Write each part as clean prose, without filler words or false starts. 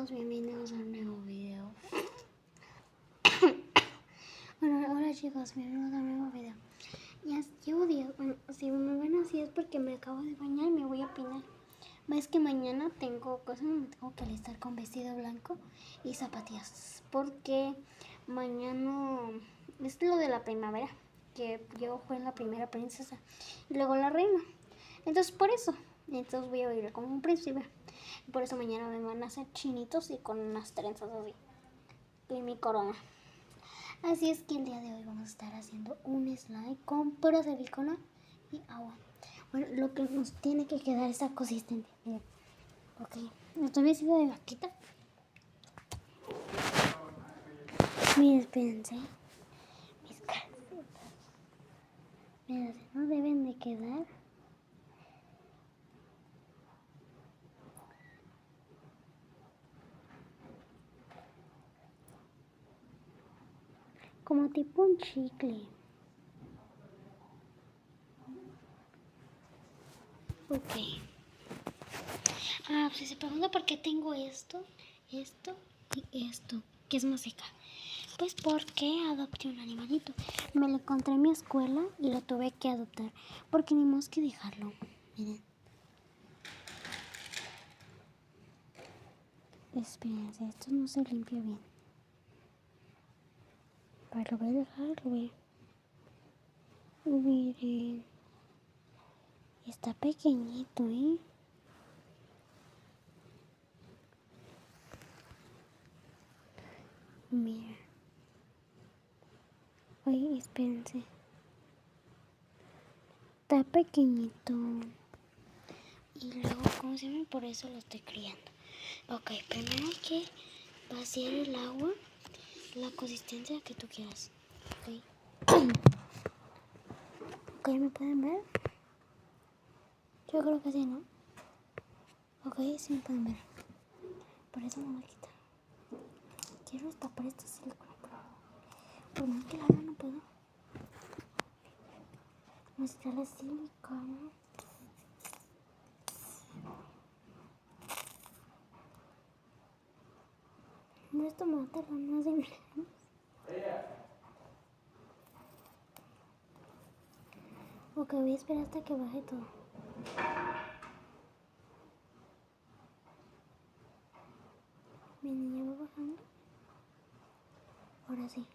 chicos, bienvenidos a un nuevo video. Hola chicos, bienvenidos a un nuevo video. Ya llevo días, bueno, si me ven así es porque me acabo de bañar y me voy a peinar. Ves que mañana tengo cosas, me tengo que alistar con vestido blanco y zapatillas. Porque mañana es lo de la primavera, que yo fui la primera princesa y luego la reina. Entonces por eso, voy a vivir como un príncipe. Por eso mañana me van a hacer chinitos y con unas trenzas así. Y mi corona. Así es que el día de hoy vamos a estar haciendo un slime con pura silicona y agua. Bueno, lo que nos tiene que quedar es consistente. Miren. Ok, estoy vestida de vaquita. Miren, espérense. Mis calcetas. Miren, no deben de quedar. Como tipo un chicle. Ok. Pues se pregunta por qué tengo esto y esto, que es música. Pues porque adopté un animalito. Me lo encontré en mi escuela y lo tuve que adoptar. Porque ni más que dejarlo. Miren. Espérense, esto no se limpia bien. Pero lo voy a dejar, lo voy a... Miren. Está pequeñito, ¿eh? Mira. Oye, espérense. Está pequeñito. Y luego, ¿cómo se llama? Por eso lo estoy criando. Ok, primero hay que vaciar el agua, la consistencia que tú quieras. Ok. Ok, ¿me pueden ver? Yo creo que sí, ¿no? Ok, sí me pueden ver. Por eso me voy a quitar. Quiero tapar esta silicona. Por más que la haga no puedo. Mostrar la silicona. No, esto me va a tardar más de 1000 años. Ok, voy a esperar hasta que baje todo. Miren, ya va bajando. Ahora sí.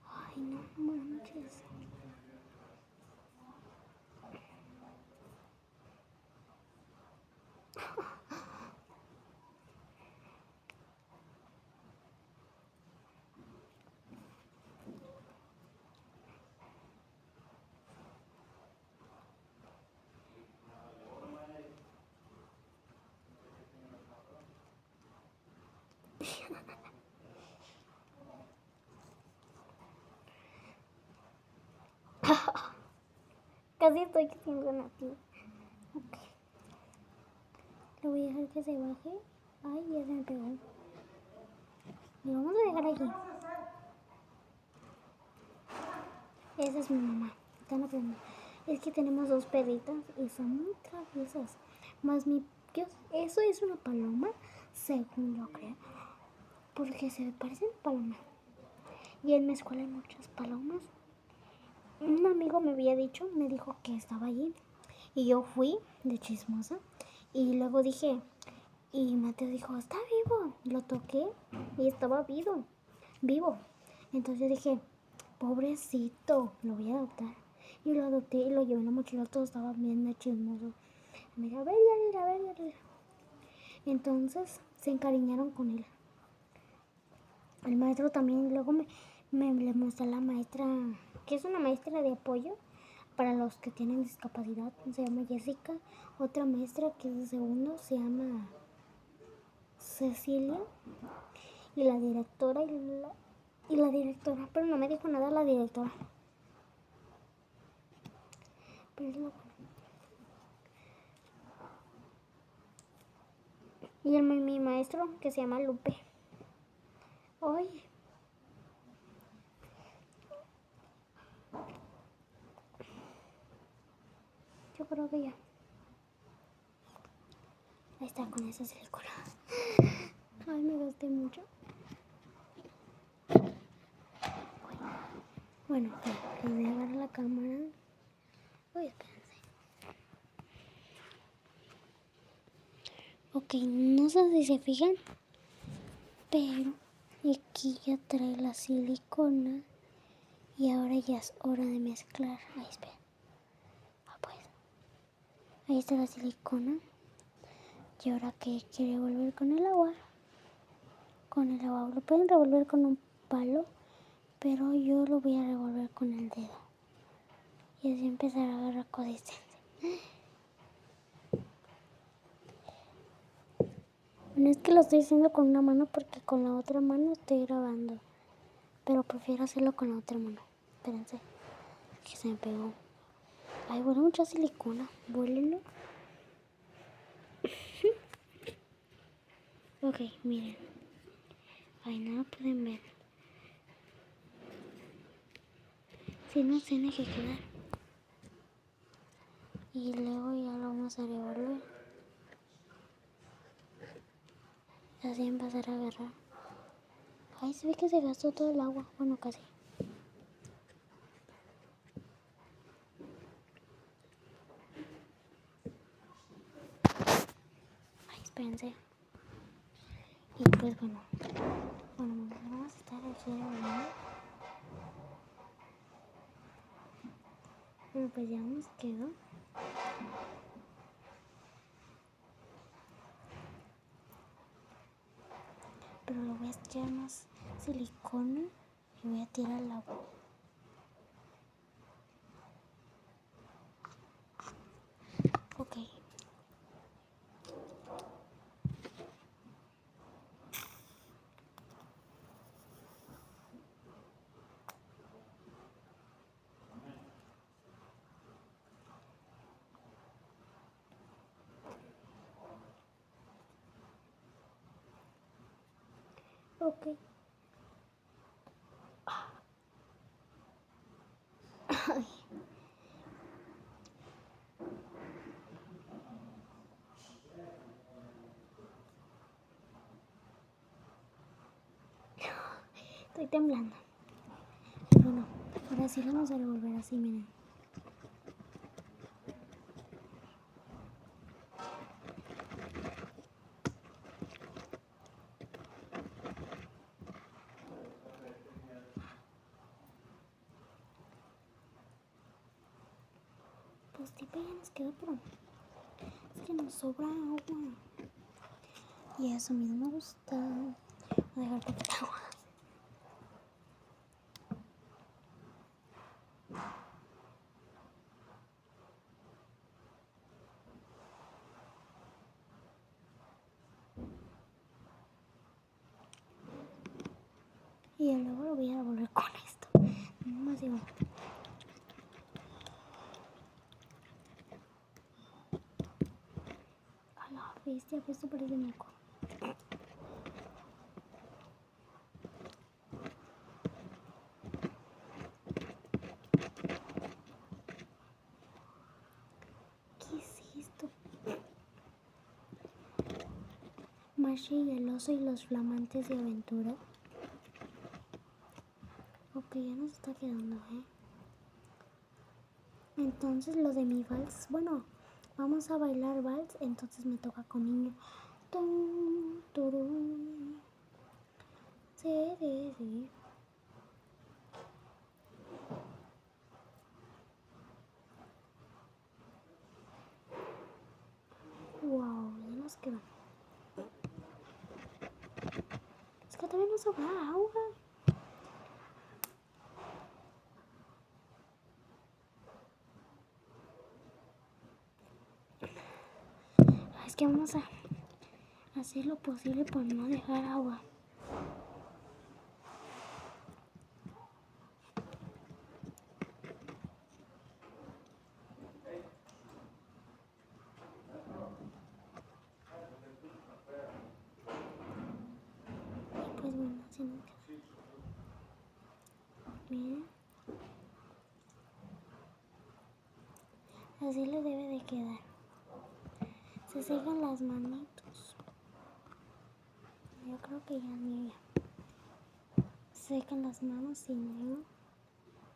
Ay, no, buenas noches. Casi estoy haciendo una tía. Ok. Lo voy a dejar que se baje. Ay, ya se me pegó. Lo vamos a dejar aquí. Esa es mi mamá. Están aprendiendo. Es que tenemos dos perritas y son muy traviesas. Más mi... Eso es una paloma, según yo creo. Porque se parecen a paloma. Y en mi escuela hay muchas palomas. Un amigo me había dicho, me dijo que estaba allí. Y yo fui de chismosa. Y luego dije... Y Mateo dijo, está vivo. Lo toqué y estaba vivo. Entonces dije, pobrecito, lo voy a adoptar. Y lo adopté y lo llevé en la mochila. Todos estaban bien chismosos. Me dijo, a ver, ya. Entonces se encariñaron con él. El maestro también. Luego le mostré a la maestra, que es una maestra de apoyo para los que tienen discapacidad. Se llama Jessica. Otra maestra que es de segundo se llama Cecilia. Y la directora pero no me dijo nada la directora. Pero es lo bueno. Y mi maestro, que se llama Lupe. Oye. Yo creo que ya. Ahí está con esa silicona. Ay, me gasté mucho. Bueno, les voy a agarrar la cámara. Uy, espérense. Ok, no sé si se fijan, pero aquí ya trae la silicona y ahora ya es hora de mezclar. Ahí, espera. Pues. Ahí está la silicona. Y ahora que quiere revolver con el agua. Con el agua. Lo pueden revolver con un palo, pero yo lo voy a revolver con el dedo. Y así empezar a agarrar consistencia. No es que lo estoy haciendo con una mano porque con la otra mano estoy grabando. Pero prefiero hacerlo con la otra mano. Espérense. Que se me pegó. Ay, huele mucha silicona. Huélelo. Ok, miren. Ay, no lo pueden ver. Si no, tiene que quedar. Y luego ya lo vamos a revolver. Así empezar a agarrar. Ay, se ve que se gastó todo el agua. Bueno, casi. Ay, espérense. Y pues bueno. Bueno, vamos a estar aquí revolviendo. Pero pues ya nos quedó. Pero le voy a echar más silicona y voy a tirar el agua. Ok. Ok. Ay. Estoy temblando. Pero no. Ahora sí lo vamos a revolver así, miren. Pues tipo ya nos quedó, pero es que nos sobra agua. Y eso a mí no me gusta. Voy a dejar poquita agua. Y luego lo voy a revolver con esto. No más digo. A la bestia, pues esto parece moco. ¿Qué es esto? Mashi y el oso y los flamantes de aventura. Ok, ya nos está quedando, Entonces lo de mi vals, bueno, vamos a bailar vals, entonces me toca con niño. Tum, turum. Sí, sí, sí. Wow, ya nos quedó. Es que todavía nos sobra agua. Es que vamos a hacer lo posible por no dejar agua. Y pues bueno, así nos queda. Miren. Así le debe de quedar. Se secan las manitos. Yo creo que ya ni se secan las manos y no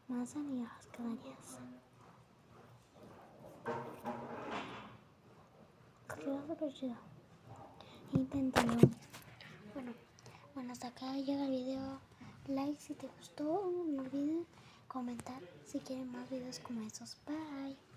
masa ni las cañas. Quedó súper chido. Inténtalo. Bueno, hasta acá llega el video. Like si te gustó. No olviden comentar si quieren más videos como estos. Bye.